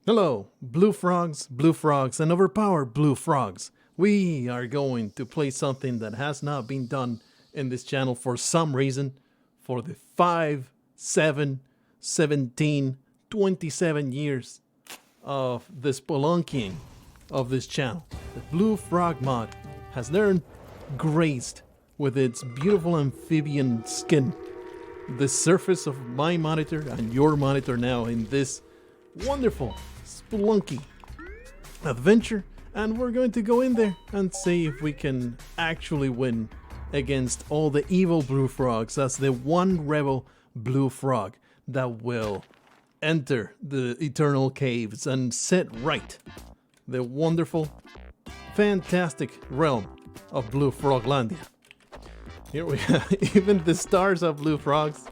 Hello, blue frogs, and overpowered blue frogs. We are going to play something that has not been done in this channel for some reason for the 5, 7, 17, 27 years of the spelunking of this channel. The blue frog mod has learned graced with its beautiful amphibian skin the surface of my monitor and your monitor now in this wonderful spelunky adventure, and we're going to go in there and see if we can actually win against all the evil blue frogs as the one rebel blue frog that will enter the eternal caves and set right the wonderful, fantastic realm of Blue Froglandia. Here we have even the stars of blue frogs.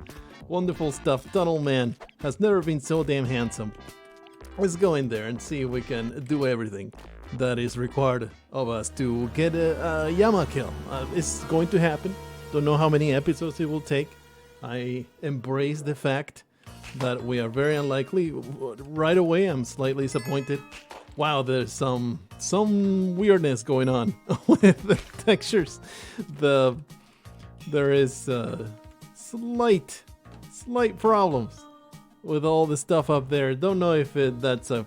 Wonderful stuff. Tunnel Man has never been so damn handsome. Let's go in there and see if we can do everything that is required of us to get a Yama kill. It's going to happen. Don't know how many episodes it will take. I embrace the fact that we are very unlikely. Right away, I'm slightly disappointed. Wow, there's some weirdness going on with the textures. There is slight problems with all the stuff up there. Don't know if that's a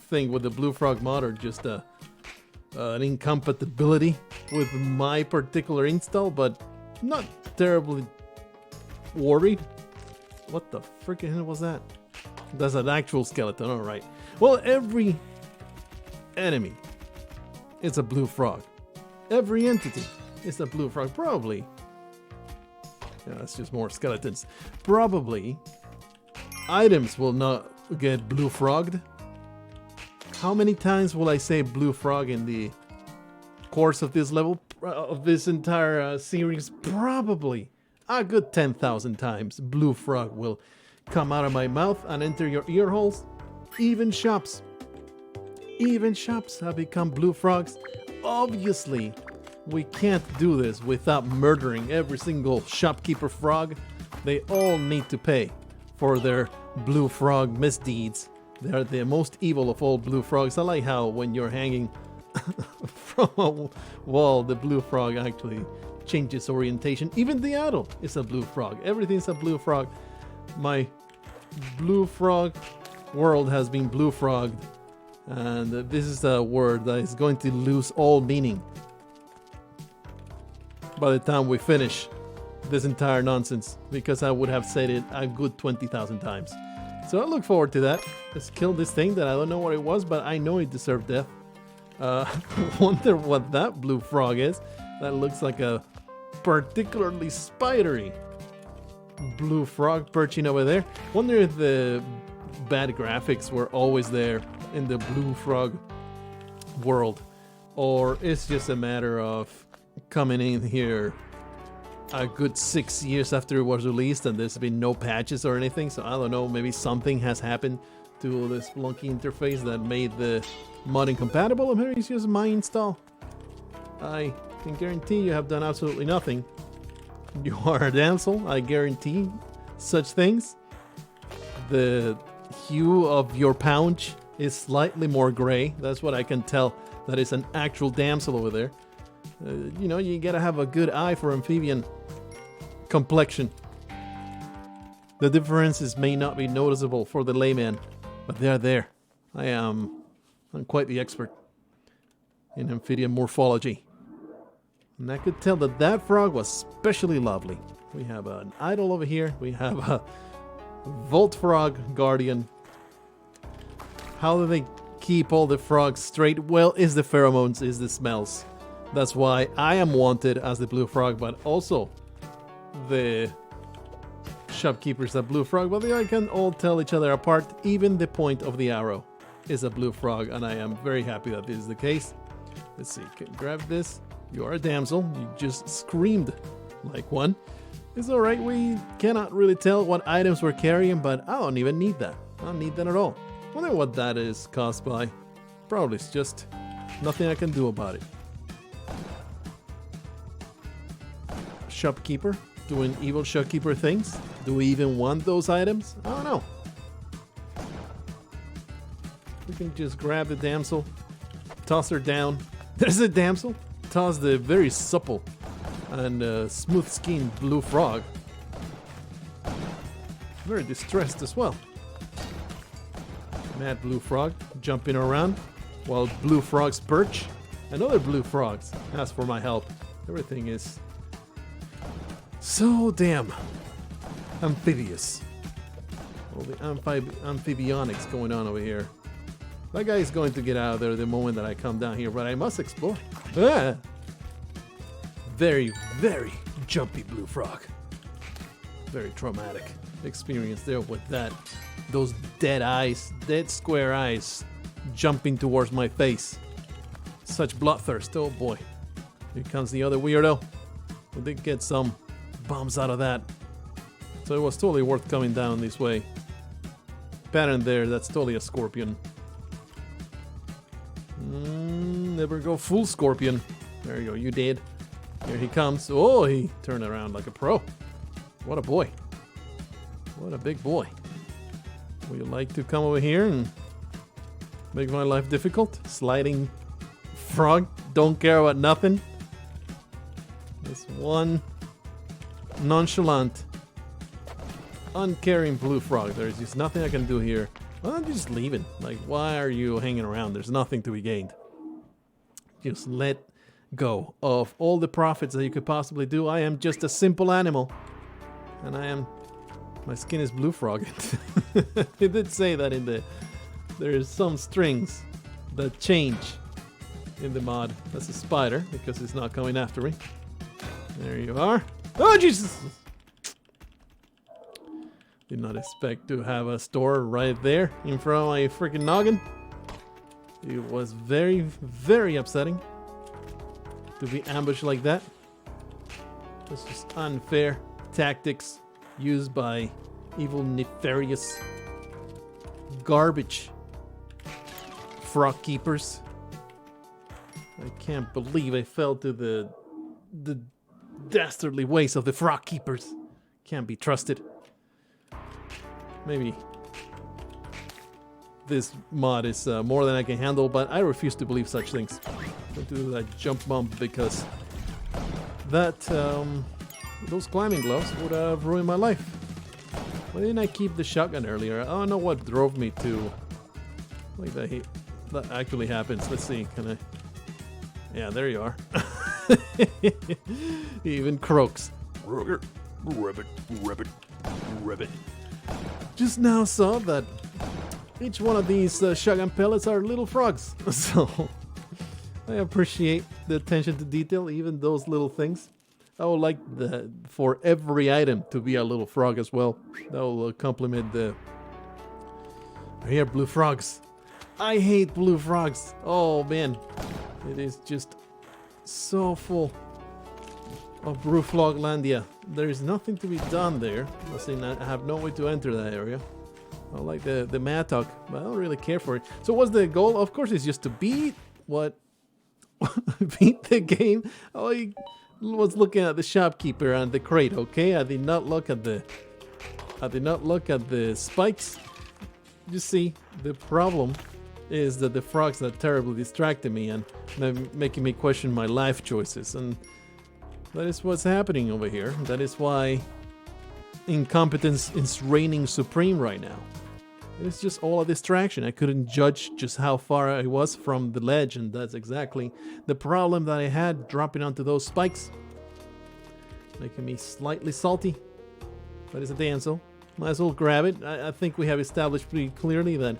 thing with the blue frog mod or just an incompatibility with my particular install, but not terribly worried. What the freaking hell was that? That's an actual skeleton, alright. Well, every enemy is a blue frog. Every entity is a blue frog, probably. Yeah, that's just more skeletons. Probably items will not get blue frogged. How many times will I say blue frog in the course of this level, of this entire series? Probably a good 10,000 times blue frog will come out of my mouth and enter your ear holes. Even shops have become blue frogs. Obviously, we can't do this without murdering every single shopkeeper frog. They all need to pay for their blue frog misdeeds. They're the most evil of all blue frogs. I like how when you're hanging from a wall, the blue frog actually changes orientation. Even the idol is a blue frog. Everything's a blue frog. My blue frog world has been blue frogged, and this is a word that is going to lose all meaning by the time we finish this entire nonsense, because I would have said it a good 20,000 times. So I look forward to that. Let's kill this thing that I don't know what it was, but I know it deserved death. Wonder what that blue frog is. That looks like a particularly spidery blue frog perching over there. Wonder if the bad graphics were always there in the blue frog world, or it's just a matter of coming in here a good 6 years after it was released and there's been no patches or anything. So I don't know, maybe something has happened to the Spelunky interface that made the mod incompatible, or maybe it's just my install. I can guarantee you have done absolutely nothing. You are a damsel, I guarantee such things. The hue of your pouch is slightly more gray. That's what I can tell. That is an actual damsel over there. You know, you gotta have a good eye for amphibian complexion. The differences may not be noticeable for the layman, but they are there. I'm quite the expert in amphibian morphology. And I could tell that that frog was especially lovely. We have an idol over here. We have a Volt Frog Guardian. How do they keep all the frogs straight? Well, it's the pheromones, it's the smells. That's why I am wanted as the blue frog, but also the shopkeepers are blue frog. But they can all tell each other apart. Even the point of the arrow is a blue frog, and I am very happy that this is the case. Let's see, can grab this. You are a damsel. You just screamed like one. It's alright, we cannot really tell what items we're carrying, but I don't even need that. I don't need that at all. I wonder what that is caused by. Probably it's just nothing I can do about it. Shopkeeper doing evil shopkeeper things. Do we even want those items? I don't know. We can just grab the damsel, toss her down. There's a damsel. Toss the very supple and smooth-skinned blue frog. Very distressed as well. Mad blue frog jumping around while blue frogs perch and other blue frogs ask for my help. Everything is so damn amphibious. All the amphibionics going on over here. That guy is going to get out of there the moment that I come down here, but I must explore. Ah! Very, very jumpy blue frog. Very traumatic experience there with that. Those dead eyes, dead square eyes jumping towards my face. Such bloodthirst, oh boy. Here comes the other weirdo. We did get some bombs out of that. So it was totally worth coming down this way. Pattern there, that's totally a scorpion. Never go full scorpion. There you go, you did. Here he comes. Oh, he turned around like a pro. What a boy. What a big boy. Would you like to come over here and make my life difficult? Sliding frog, don't care about nothing. This one nonchalant, uncaring blue frog. There's just nothing I can do here. Well, I'm just leaving. Like, why are you hanging around? There's nothing to be gained. Just let go of all the profits that you could possibly do. I am just a simple animal. And my skin is blue frog. It did say that in the... There's some strings that change in the mod. That's a spider, because it's not coming after me. There you are. Oh, Jesus! Did not expect to have a store right there in front of my freaking noggin. It was very, very upsetting to be ambushed like that. It's just unfair tactics used by evil, nefarious, garbage frog keepers. I can't believe I fell to the dastardly ways of the frog keepers. Can't be trusted. Maybe this mod is more than I can handle, but I refuse to believe such things. Don't do that jump bump because that those climbing gloves would have ruined my life. Why didn't I keep the shotgun earlier? I don't know what drove me to like that. That actually happens. Let's see. Can I? Yeah, there you are. He even croaks. Rabbit. Just now saw that each one of these shotgun pellets are little frogs. So I appreciate the attention to detail, even those little things. I would like for every item to be a little frog as well. That will complement the... Here, blue frogs. I hate blue frogs. Oh man, it is just so full of blue froglandia. There is nothing to be done there. I have no way to enter that area. I like the mattock, but I don't really care for it. So what's the goal? Of course, it's just to beat what? Beat the game. Oh, I was looking at the shopkeeper and the crate. Okay, I did not look at the spikes. You see, the problem is that the frogs are terribly distracting me and making me question my life choices, and that is what's happening over here. That is why incompetence is reigning supreme right now. It's just all a distraction. I couldn't judge just how far I was from the ledge, and that's exactly the problem that I had dropping onto those spikes. Making me slightly salty. But it's a damsel. Might as well grab it. I think we have established pretty clearly that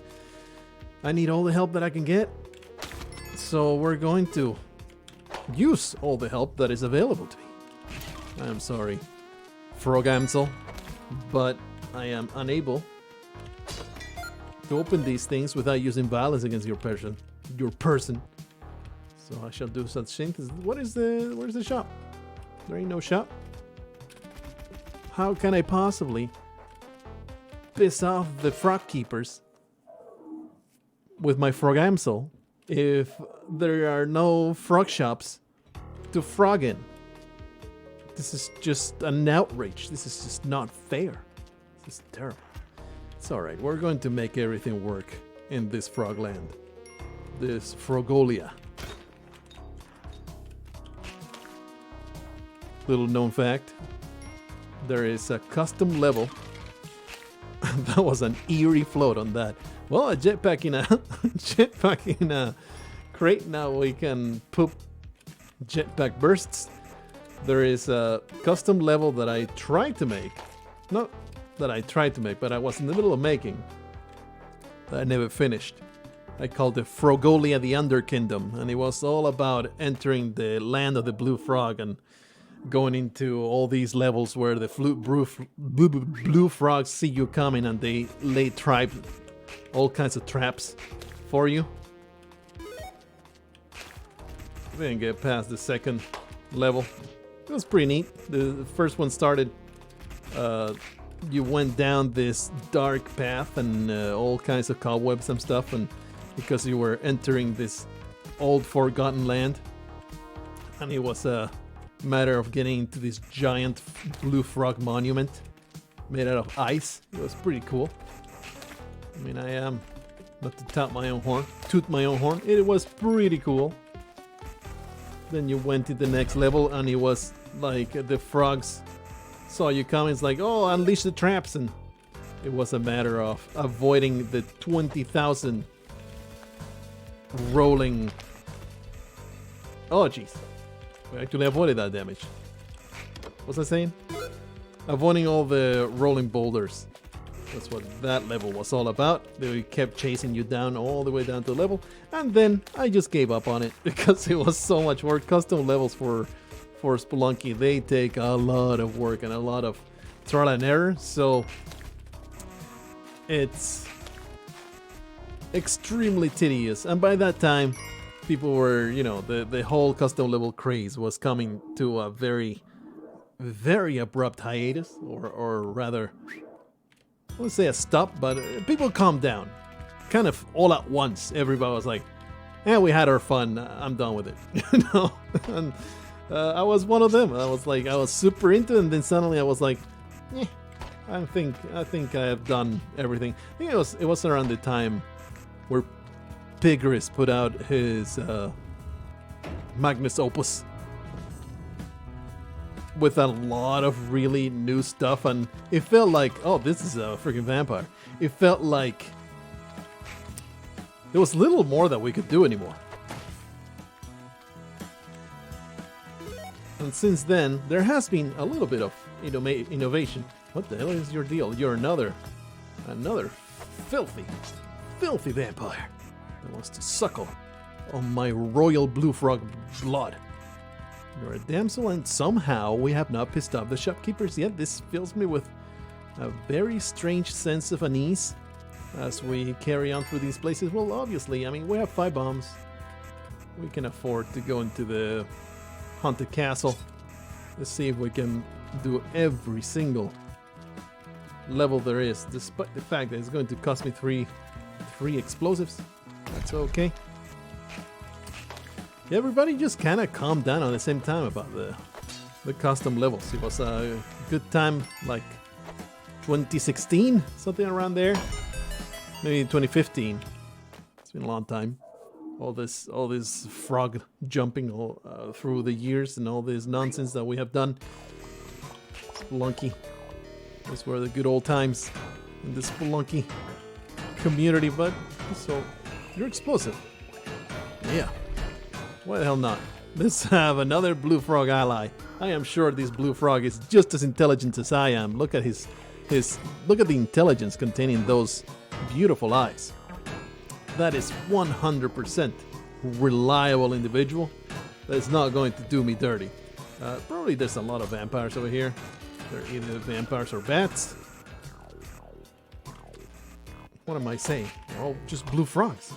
I need all the help that I can get. So we're going to use all the help that is available to me. I'm sorry, Frogamsel, but I am unable to open these things without using violence against your person. So I shall do such things. Where's the shop? There ain't no shop. How can I possibly piss off the frog keepers with my Frogamsel if there are no frog shops to frog in? This is just an outrage. This is just not fair. This is terrible. It's alright. We're going to make everything work in this frogland. This Frogolia. Little known fact, there is a custom level. That was an eerie float on that. Well, a jetpack in a jetpack in a crate. Now we can poop jetpack bursts. There is a custom level that I tried to make. Not that I tried to make, but I was in the middle of making. That I never finished. I called it Frogolia the Under Kingdom, and it was all about entering the land of the blue frog and going into all these levels where the blue frogs see you coming and they lay all kinds of traps for you. Didn't get past the second level. It was pretty neat. The first one started, you went down this dark path and all kinds of cobwebs and stuff, and because you were entering this old forgotten land, and it was a matter of getting into this giant blue frog monument made out of ice. It was pretty cool. I mean, I am not to toot my own horn. It was pretty cool. Then you went to the next level, and it was like the frogs saw you coming. It's like, oh, unleash the traps, and it was a matter of avoiding the 20,000 rolling. Oh, jeez. We actually avoided that damage. What was I saying? Avoiding all the rolling boulders. That's what that level was all about. They kept chasing you down all the way down to level. And then I just gave up on it because it was so much work. Custom levels for Spelunky, they take a lot of work and a lot of trial and error. So it's extremely tedious. And by that time, people were, you know, the whole custom level craze was coming to a very, very abrupt hiatus, or rather, I wouldn't say a stop, but people calmed down. Kind of all at once, everybody was like, "Yeah, we had our fun. I'm done with it." You know, and I was one of them. I was super into it, and then suddenly I was like, "Yeah, I think I have done everything." I think it was around the time where Pigris put out his Magnus Opus with a lot of really new stuff, and it felt like, oh, this is a freaking vampire. It felt like there was little more that we could do anymore. And since then, there has been a little bit of innovation. What the hell is your deal? You're another filthy vampire that wants to suckle on my royal blue frog blood. You're a damsel, and somehow we have not pissed off the shopkeepers yet. This fills me with a very strange sense of unease as we carry on through these places. Well, obviously, I mean, we have 5 bombs. We can afford to go into the haunted castle. Let's see if we can do every single level there is, despite the fact that it's going to cost me three explosives. That's okay. Everybody just kind of calmed down at the same time about the custom levels. It was a good time, like 2016, something around there. Maybe 2015. It's been a long time. All this frog jumping through the years and all this nonsense that we have done. Spelunky. Those were the good old times in the Spelunky community. But so you're explosive. Yeah. Why the hell not? Let's have another blue frog ally. I am sure this blue frog is just as intelligent as I am. Look at look at the intelligence containing those beautiful eyes. That is 100% reliable individual that is not going to do me dirty. Probably there's a lot of vampires over here. They're either vampires or bats. What am I saying? They're all just blue frogs.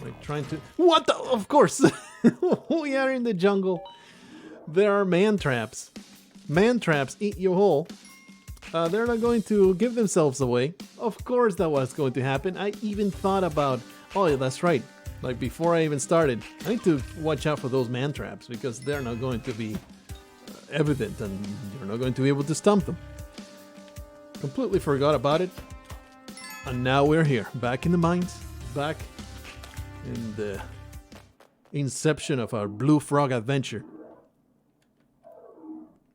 Like trying to... What the... Of course! We are in the jungle. There are man traps. Man traps eat you whole. They're not going to give themselves away. Of course that was going to happen. I even thought about... Oh, yeah, that's right. Like before I even started, I need to watch out for those man traps because they're not going to be evident and you're not going to be able to stump them. Completely forgot about it. And now we're here, back in the mines, back in the inception of our Blue Frog adventure.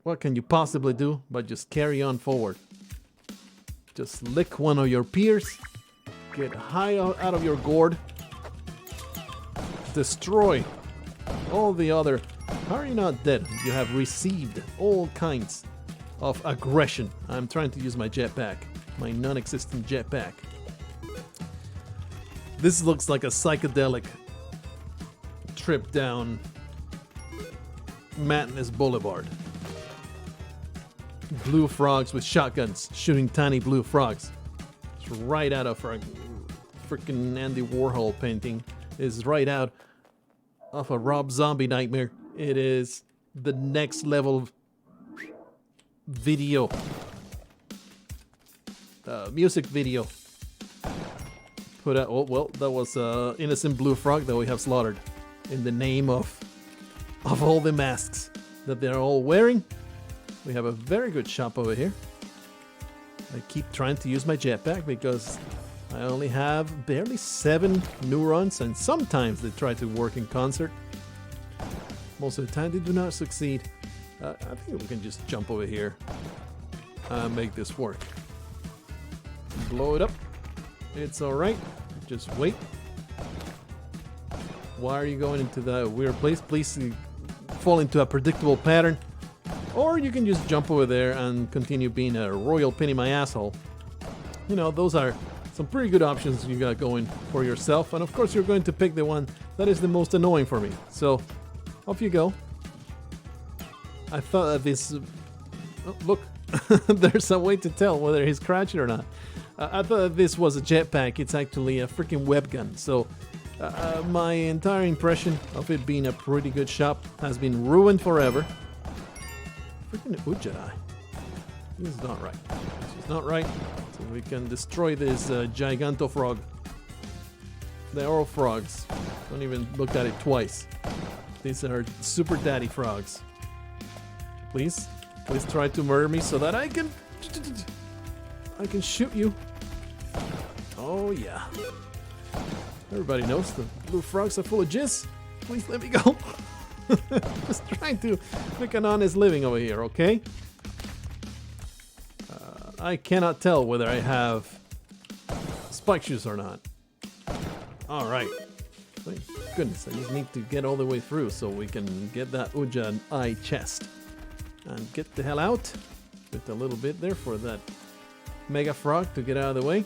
What can you possibly do but just carry on forward? Just lick one of your peers, get high out of your gourd, destroy all the other. How are you not dead? You have received all kinds of aggression. I'm trying to use my jetpack, my non-existent jetpack. This looks like a psychedelic trip down Madness Boulevard. Blue frogs with shotguns shooting tiny blue frogs. It's right out of a freaking Andy Warhol painting. It's right out of a Rob Zombie nightmare. It is the next level video. Music video. Put out. Oh well, that was innocent blue frog that we have slaughtered in the name of all the masks that they're all wearing. We have a very good shop over here. I keep trying to use my jetpack because I only have barely 7 neurons, and sometimes they try to work in concert. Most of the time they do not succeed. I think we can just jump over here and make this work. Blow it up. It's alright. Just wait. Why are you going into that weird place? Please fall into a predictable pattern. Or you can just jump over there and continue being a royal pin in my asshole. You know, those are some pretty good options you got going for yourself. And of course you're going to pick the one that is the most annoying for me. So, off you go. I thought that this... Oh, look, there's a way to tell whether he's crouching or not. I thought that this was a jetpack. It's actually a freaking web gun. So, my entire impression of it being a pretty good shop has been ruined forever. Freaking Ujjayi. This is not right. This is not right. So we can destroy this Giganto frog. They are all frogs. Don't even look at it twice. These are super daddy frogs. Please try to murder me so that I can shoot you. Oh yeah. Everybody knows the blue frogs are full of jizz. Please let me go. Just trying to make an honest living over here, okay? I cannot tell whether I have spike shoes or not. Alright. Thank goodness, I just need to get all the way through so we can get that Ujjayi chest. And get the hell out. Just a little bit there for that mega frog to get out of the way.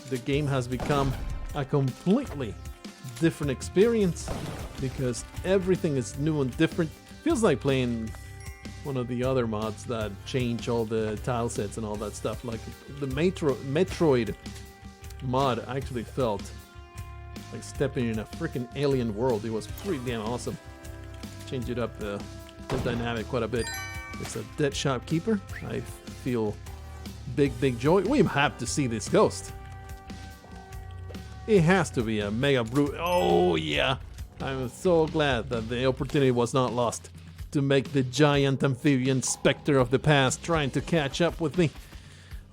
The game has become a completely different experience because everything is new and different. Feels like playing one of the other mods that change all the tile sets and all that stuff. Like the Metroid mod actually felt like stepping in a freaking alien world. It was pretty damn awesome. Changed it up the dynamic quite a bit. It's a dead shopkeeper. I feel big joy. We have to see this ghost. It has to be a mega brute. Oh yeah. I'm so glad that the opportunity was not lost to make the giant amphibian specter of the past trying to catch up with me.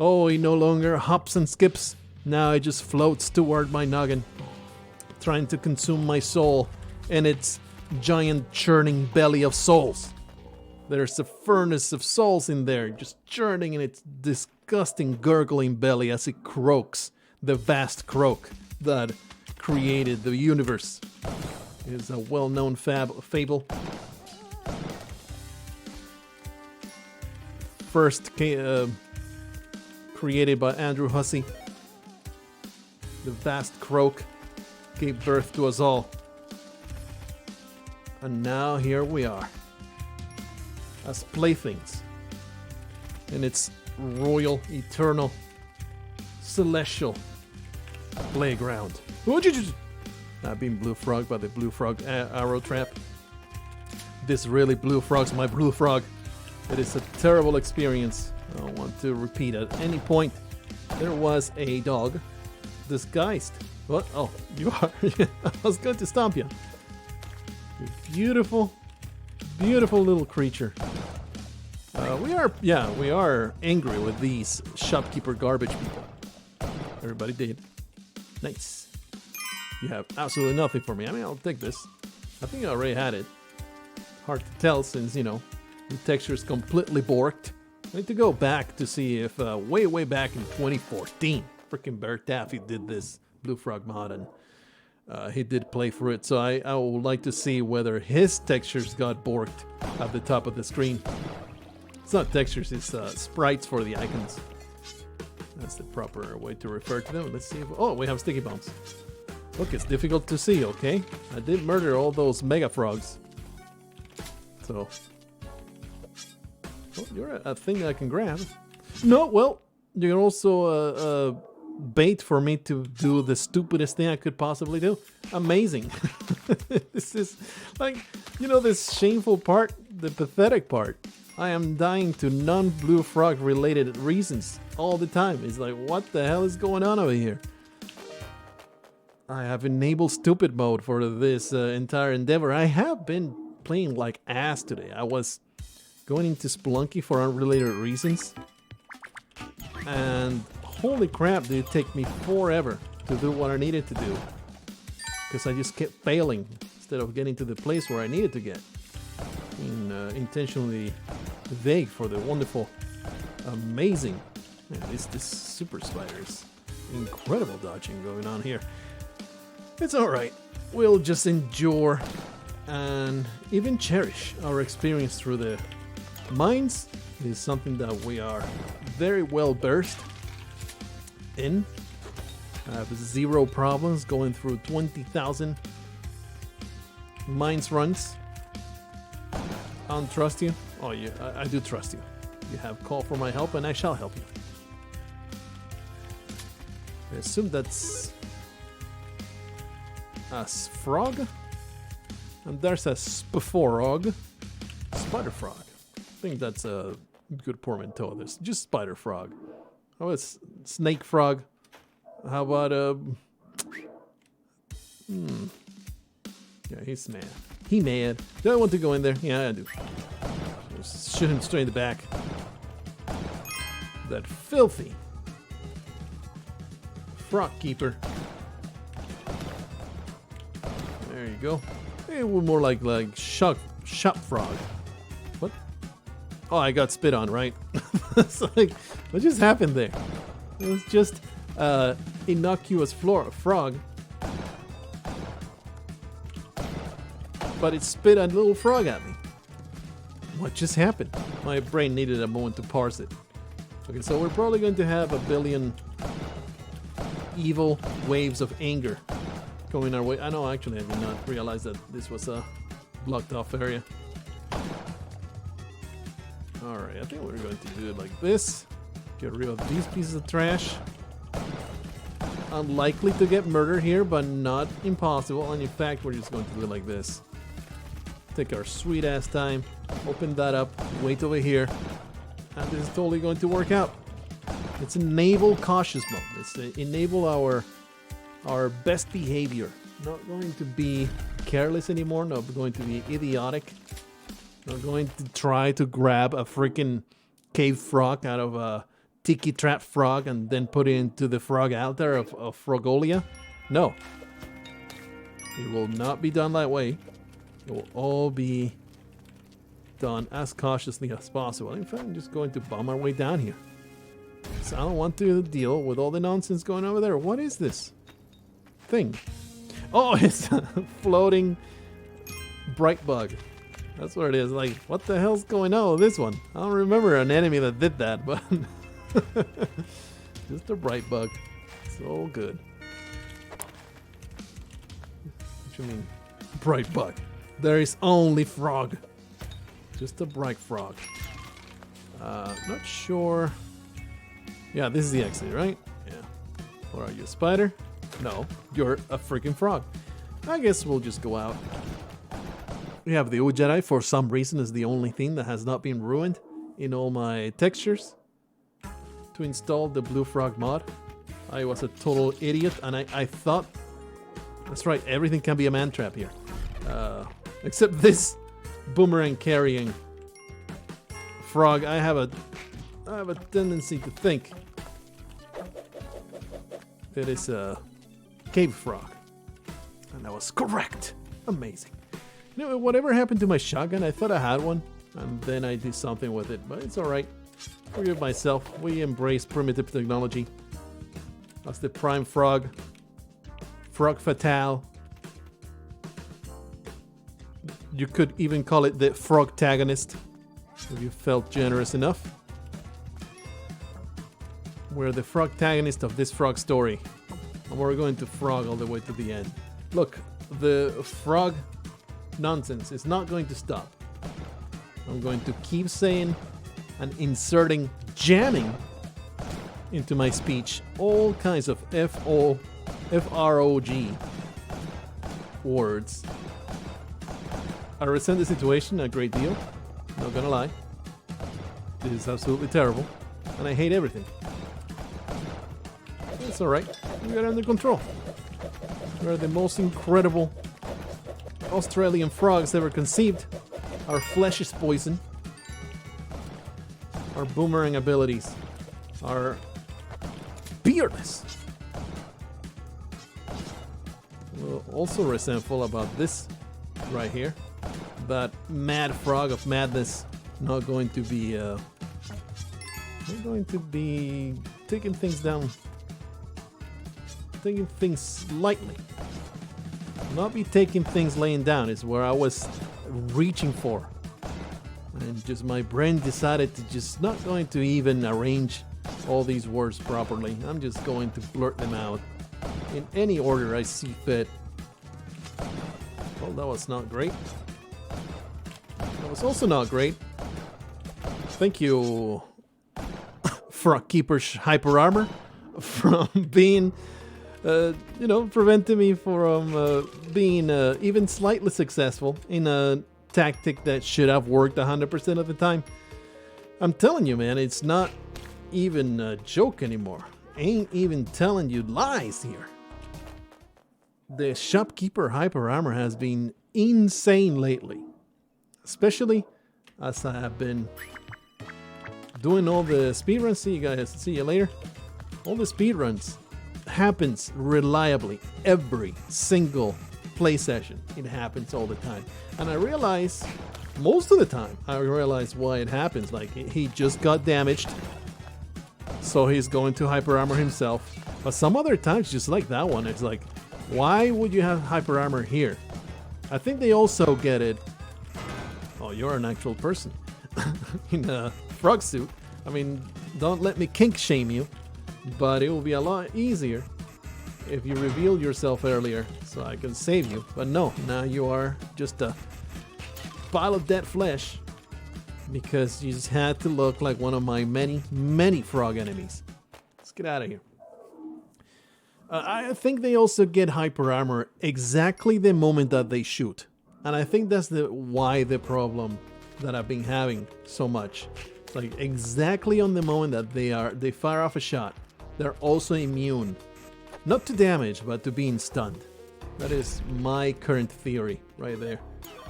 Oh, he no longer hops and skips. Now he just floats toward my noggin, trying to consume my soul and its giant churning belly of souls. There's a furnace of souls in there, just churning in its disgusting gurgling belly as it croaks. The vast croak that created the universe is a well-known fable. First created by Andrew Hussey. The vast croak gave birth to us all. And now here we are, as playthings in its royal, eternal, celestial playground. I've been blue frog by the blue frog arrow trap. This really blue frog's my blue frog. It is a terrible experience. I don't want to repeat at any point. There was a dog disguised. What? Oh, you are. I was going to stomp you. You beautiful, beautiful little creature. We are angry with these shopkeeper garbage people. Everybody did. Nice. You have absolutely nothing for me. I mean, I'll take this. I think I already had it. Hard to tell since, you know, the texture is completely borked. I need to go back to see if way back in 2014, freaking Bear Taffy did this Blue Frog mod, and he did play through it. So I would like to see whether his textures got borked at the top of the screen. It's not textures, it's sprites for the icons. That's the proper way to refer to them. Let's see if... Oh, we have sticky bombs. Look, it's difficult to see, okay? I did murder all those mega frogs. So... Oh, you're a thing I can grab. No, well, you're also bait for me to do the stupidest thing I could possibly do. Amazing. This is like, you know, this shameful part, the pathetic part. I am dying to non-blue frog related reasons all the time. It's like, what the hell is going on over here? I have enabled stupid mode for this entire endeavor. I have been playing like ass today. I was going into Spelunky for unrelated reasons. And holy crap, did it take me forever to do what I needed to do. Because I just kept failing instead of getting to the place where I needed to get. Intentionally vague for the wonderful, amazing... Man, this super spider is incredible dodging going on here. It's alright. We'll just endure and even cherish our experience through the mines. It is something that we are very well versed in. I have zero problems going through 20,000 mines runs. I don't trust you. Oh, yeah, I do trust you. You have called for my help, and I shall help you. I assume that's a frog, and there's a spaforog, spider frog. I think that's a good portmanteau of this. Just spider frog. How about snake frog? How about Yeah, he's mad. He mad. Do I want to go in there? Yeah, I do. Just shoot him straight in the back. That filthy frog keeper. There you go. It was more like shop frog. What? Oh, I got spit on, right? It's like, what just happened there? It was just innocuous frog. But it spit a little frog at me. What just happened? My brain needed a moment to parse it. Okay, so we're probably going to have a billion evil waves of anger going our way. I know, actually, I did not realize that this was a blocked off area. Alright, I think we're going to do it like this. Get rid of these pieces of trash. Unlikely to get murdered here, but not impossible. And in fact, we're just going to do it like this. Take our sweet ass time, open that up, wait over here, and this is totally going to work out. It's enable cautious mode. It's enable our best behavior. Not going to be careless anymore, not going to be idiotic. Not going to try to grab a freaking cave frog out of a tiki trap frog and then put it into the frog altar of Frogolia. No. It will not be done that way. It will all be done as cautiously as possible. In fact, I'm just going to bomb our way down here. So I don't want to deal with all the nonsense going over there. What is this thing? Oh, it's a floating bright bug. That's what it is. Like, what the hell's going on with this one? I don't remember an enemy that did that, but just a bright bug. So good. What you mean, bright bug? There is only frog. Just a bright frog. Not sure. Yeah, this is the exit, right? Yeah. What are you, a spider? No, you're a freaking frog. I guess we'll just go out. We have the Jedi for some reason is the only thing that has not been ruined in all my textures. To install the Blue Frog mod. I was a total idiot and I thought... That's right, everything can be a man trap here. Except this boomerang carrying frog. I have a tendency to think it is a cave frog. And I was correct. Amazing. You know, whatever happened to my shotgun? I thought I had one, and then I did something with it, but it's alright. Forgive myself. We embrace primitive technology. That's the prime frog. Frog fatale. You could even call it the frogtagonist, if you felt generous enough. We're the frogtagonist of this frog story, and we're going to frog all the way to the end. Look, the frog nonsense is not going to stop. I'm going to keep saying and inserting, jamming into my speech all kinds of F-R-O-G words. I resent the situation a great deal, not gonna lie. This is absolutely terrible, and I hate everything. It's alright, we got it under control. We're the most incredible Australian frogs ever conceived. Our flesh is poison. Our boomerang abilities are fearless. We're also resentful about this right here. That mad frog of madness not going to be taking things down, taking things lightly. Not be taking things laying down is where I was reaching for, and just my brain decided to just not going to even arrange all these words properly. I'm just going to blurt them out in any order I see fit. Well, that was not great. That was also not great. Thank you, Shopkeepers hyper armor, from being, preventing me from being even slightly successful in a tactic that should have worked 100% of the time. I'm telling you, man, it's not even a joke anymore. Ain't even telling you lies here. The Shopkeeper hyper armor has been insane lately. Especially as I have been doing all the speedruns. See you guys, see you later. All the speedruns happens reliably every single play session. It happens all the time. And I realize, most of the time, I realize why it happens. Like, he just got damaged, so he's going to hyper armor himself. But some other times, just like that one, it's like, why would you have hyper armor here? I think they also get it. Oh, you're an actual person in a frog suit. I mean, don't let me kink shame you, but it will be a lot easier if you reveal yourself earlier so I can save you. But no, now you are just a pile of dead flesh because you just had to look like one of my many, many frog enemies. Let's get out of here. I think they also get hyper armor exactly the moment that they shoot. And I think that's why the problem that I've been having so much. Like, exactly on the moment that they fire off a shot, they're also immune. Not to damage, but to being stunned. That is my current theory right there.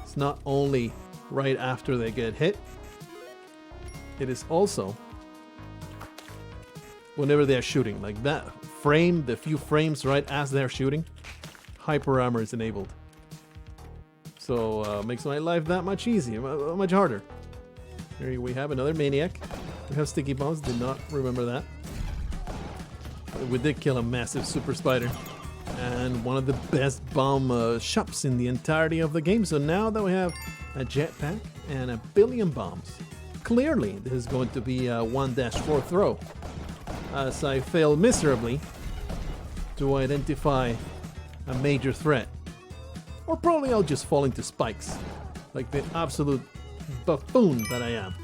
It's not only right after they get hit, it is also whenever they're shooting. Like that frame, the few frames right as they're shooting, hyper armor is enabled. So makes my life that much easier, much harder. Here we have another maniac. We have sticky bombs, did not remember that. We did kill a massive super spider and one of the best bomb shops in the entirety of the game. So now that we have a jetpack and a billion bombs, clearly this is going to be a 1-4 throw, as I fail miserably to identify a major threat. Or probably I'll just fall into spikes, like the absolute buffoon that I am.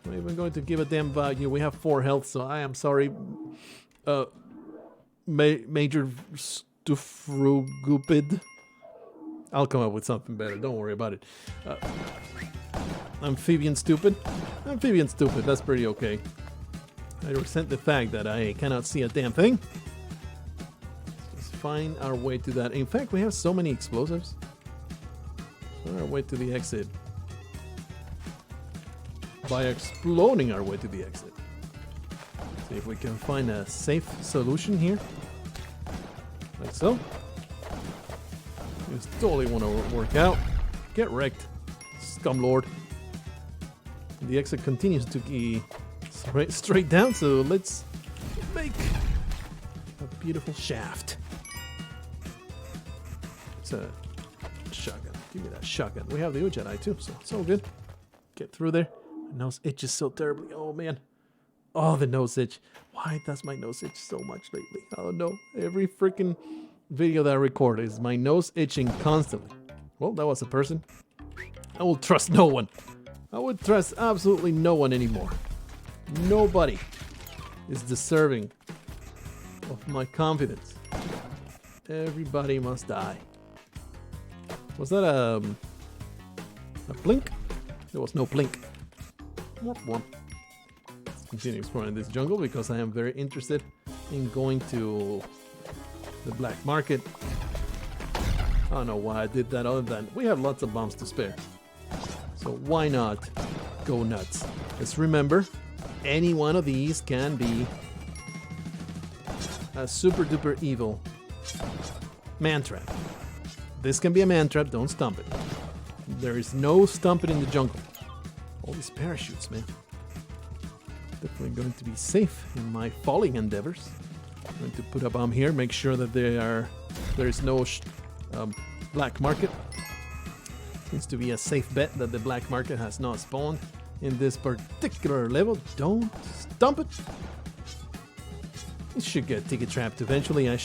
I'm not even going to give a damn about you. We have 4 health, so I am sorry. Major Stufrugupid. I'll come up with something better, don't worry about it. Amphibian stupid? Amphibian stupid, that's pretty okay. I resent the fact that I cannot see a damn thing. Let's find our way to that. In fact, we have so many explosives. Find our way to the exit by exploding our way to the exit. See if we can find a safe solution here. Like so. This totally want to work out. Get wrecked, scumlord. The exit continues to be straight down, so let's make a beautiful shaft. It's a shotgun. Give me that shotgun. We have the Ujjayi too, so it's all good. Get through there. My nose itches so terribly. Oh man. Oh, the nose itch. Why does my nose itch so much lately? I don't know. Every freaking video that I record is my nose itching constantly. Well, that was a person. I will trust no one. I would trust absolutely no one anymore. Nobody is deserving of my confidence. Everybody must die. Was that a blink? There was no blink. Let's continue exploring this jungle because I am very interested in going to the black market. I don't know why I did that other than we have lots of bombs to spare. So why not go nuts? Let's remember, any one of these can be a super duper evil man trap. This can be a man trap, don't stomp it. There is no stomping in the jungle. All these parachutes, man. Definitely going to be safe in my falling endeavors. I'm going to put a bomb here, make sure that there is no black market. Seems to be a safe bet that the black market has not spawned in this particular level. Don't stomp it. It should get ticket trapped eventually. I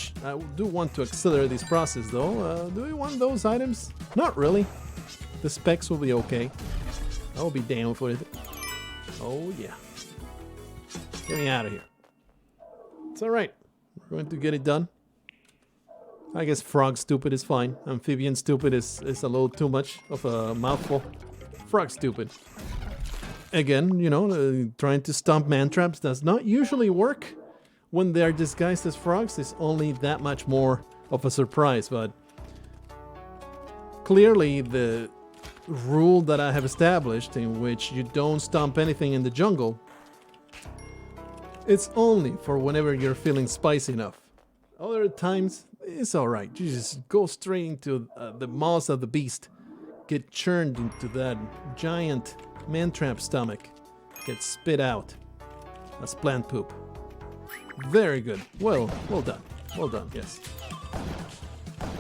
do want to accelerate this process though. Do we want those items? Not really. The specs will be okay. I'll be down for it. Oh yeah. Get me out of here. It's alright. We're going to get it done. I guess frog stupid is fine. Amphibian stupid is a little too much of a mouthful. Frog stupid. Again, you know, trying to stomp man traps does not usually work when they are disguised as frogs. It's only that much more of a surprise, but clearly the rule that I have established in which you don't stomp anything in the jungle, it's only for whenever you're feeling spicy enough. Other times, it's alright. You just go straight into the maws of the beast. Get churned into that giant man-trap stomach. Get spit out as plant poop. Very good. Well done. Well done, yes.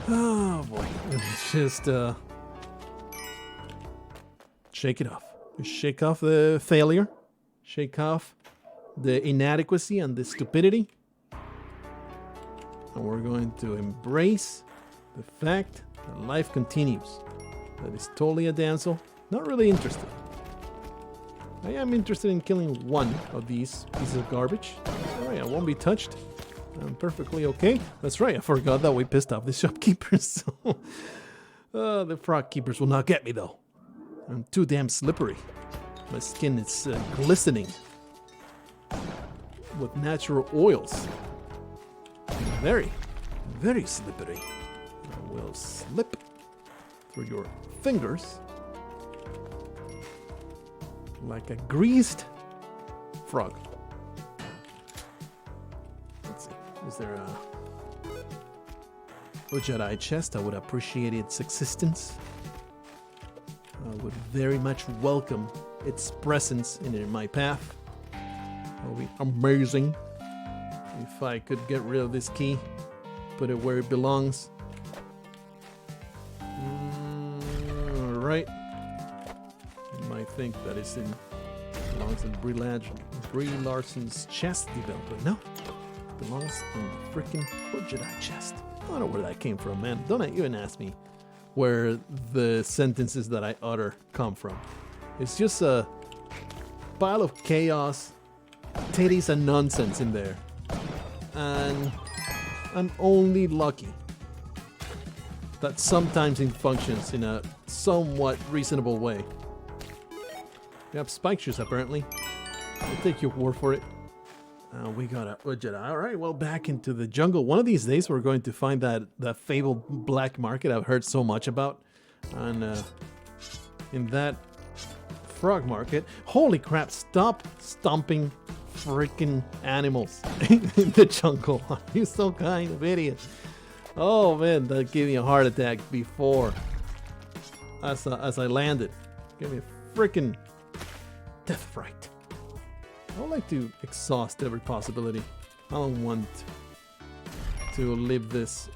Oh boy. It's just shake it off. Shake off the failure. Shake off the inadequacy and the stupidity. And we're going to embrace the fact that life continues. That is totally a damsel. Not really interested. I am interested in killing one of these pieces of garbage. Alright, I won't be touched. I'm perfectly okay. That's right, I forgot that we pissed off the shopkeepers. So, the frog keepers will not get me though. I'm too damn slippery. My skin is glistening with natural oils. Very, very slippery. I will slip through your fingers like a greased frog. Let's see. Is there a Ujjayi chest? I would appreciate its existence. I would very much welcome its presence in my path. That would be amazing. If I could get rid of this key, put it where it belongs. Alright. You might think that it belongs in Brie Larson's chest development. No, it belongs in the freaking Ujjayi chest. I don't know where that came from, man. Don't even ask me where the sentences that I utter come from. It's just a pile of chaos, titties, and nonsense in there. And I'm only lucky that sometimes it functions in a somewhat reasonable way. We have spike shoes apparently. I'll take your word for it. We got a Ujjayi. Alright, well, back into the jungle. One of these days we're going to find that fabled black market I've heard so much about. And in that frog market, holy crap, stop stomping freaking animals in the jungle. Are you some kind of idiot? Oh man, that gave me a heart attack before. As I landed. Gave me a freaking death fright. I would like to exhaust every possibility. I don't want to leave this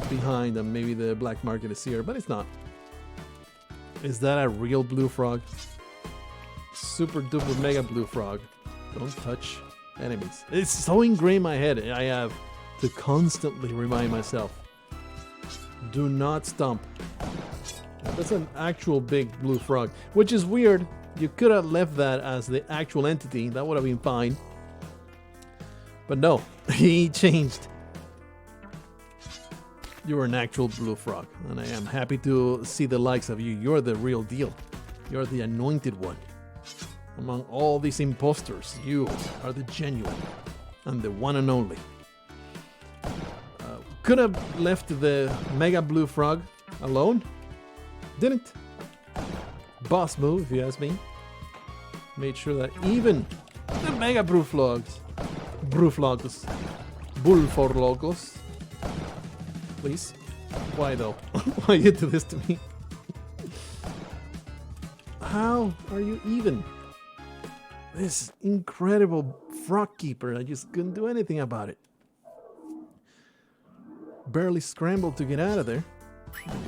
behind and maybe the black market is here, but it's not. Is that a real blue frog? Super duper mega blue frog. Don't touch enemies. It's so ingrained in my head. I have to constantly remind myself. Do not stomp. That's an actual big blue frog, which is weird. You could have left that as the actual entity. That would have been fine. But no, he changed. You're an actual blue frog, and I am happy to see the likes of you. You're the real deal. You're the anointed one. Among all these imposters, you are the genuine and the one and only. Could have left the mega blue frog alone. Didn't. Boss move, if you ask me. Made sure that even the mega bullfrogs, bullforlogos. Please. Why though? Why you do this to me? How are you even? This incredible frog keeper, I just couldn't do anything about it. Barely scrambled to get out of there.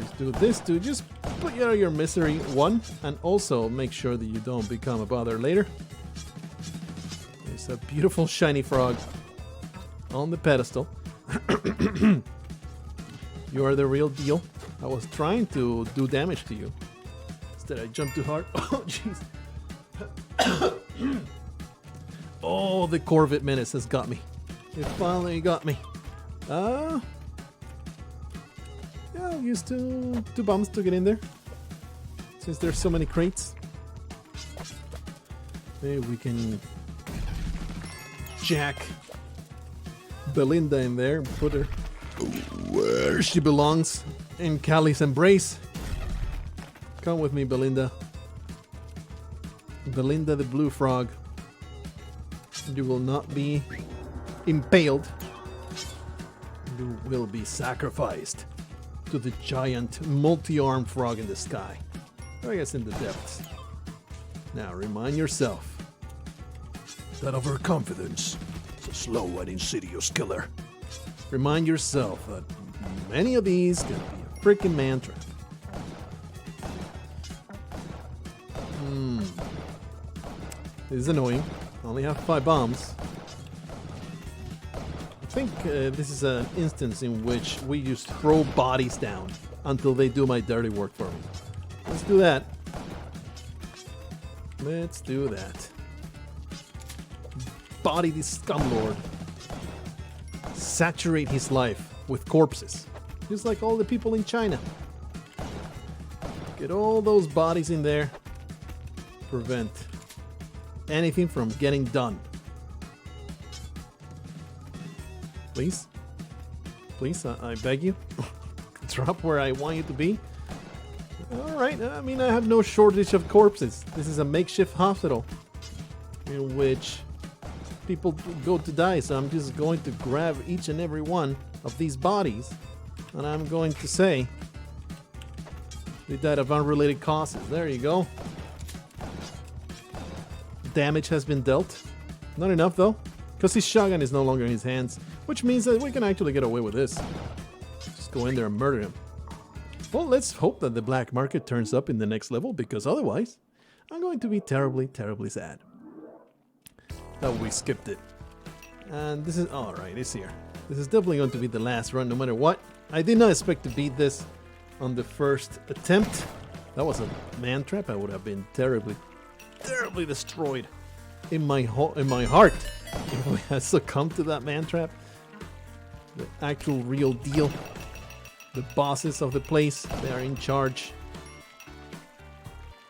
Just do this to just put you out of your misery, one, and also make sure that you don't become a bother later. There's a beautiful shiny frog on the pedestal. You are the real deal. I was trying to do damage to you. Instead I jumped too hard. Oh jeez. Oh, the Corvette menace has got me. It finally got me. Yeah, I'll use two bombs to get in there. Since there's so many crates. Maybe we can jack Belinda in there and put her where she belongs, in Callie's embrace. Come with me, Belinda. Belinda the blue frog. You will not be impaled. You will be sacrificed to the giant multi-armed frog in the sky. Or I guess in the depths. Now remind yourself that overconfidence is a slow and insidious killer. Remind yourself that many of these can be a freaking man trap. This is annoying. I only have 5 bombs. I think this is an instance in which we just throw bodies down until they do my dirty work for me. Let's do that. Let's do that. Body this scumlord. Saturate his life with corpses. Just like all the people in China. Get all those bodies in there. Prevent anything from getting done. Please? Please, I beg you. Drop where I want you to be. Alright, I mean, I have no shortage of corpses. This is a makeshift hospital in which people go to die, so I'm just going to grab each and every one of these bodies and I'm going to say they died of unrelated causes. There you go. Damage has been dealt. Not enough though, because his shotgun is no longer in his hands, which means that we can actually get away with this. Just go in there and murder him. Well, let's hope that the black market turns up in the next level, because otherwise I'm going to be terribly, terribly sad that we skipped it. And this is, alright, it's here. This is definitely going to be the last run no matter what. I did not expect to beat this on the first attempt. That was a man trap. I would have been terribly, terribly destroyed in my heart if we had succumbed to that man trap. The actual real deal. The bosses of the place, they are in charge.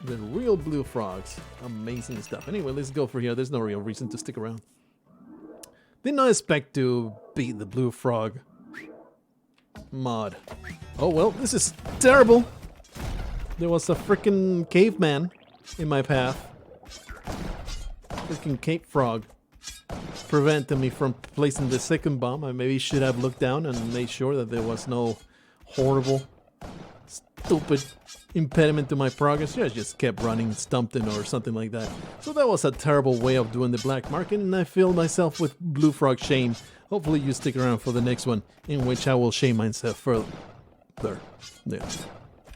The real blue frogs. Amazing stuff. Anyway, let's go for here. There's no real reason to stick around. Did not expect to beat the blue frog mod. Oh well, this is terrible. There was a freaking caveman in my path. Freaking cave frog. prevented me from placing the second bomb. I maybe should have looked down and made sure that there was no horrible, stupid impediment to my progress. Yeah, I just kept running, stumped it or something like that. So that was a terrible way of doing the black market, and I filled myself with blue frog shame. Hopefully you stick around for the next one, in which I will shame myself further. Yeah.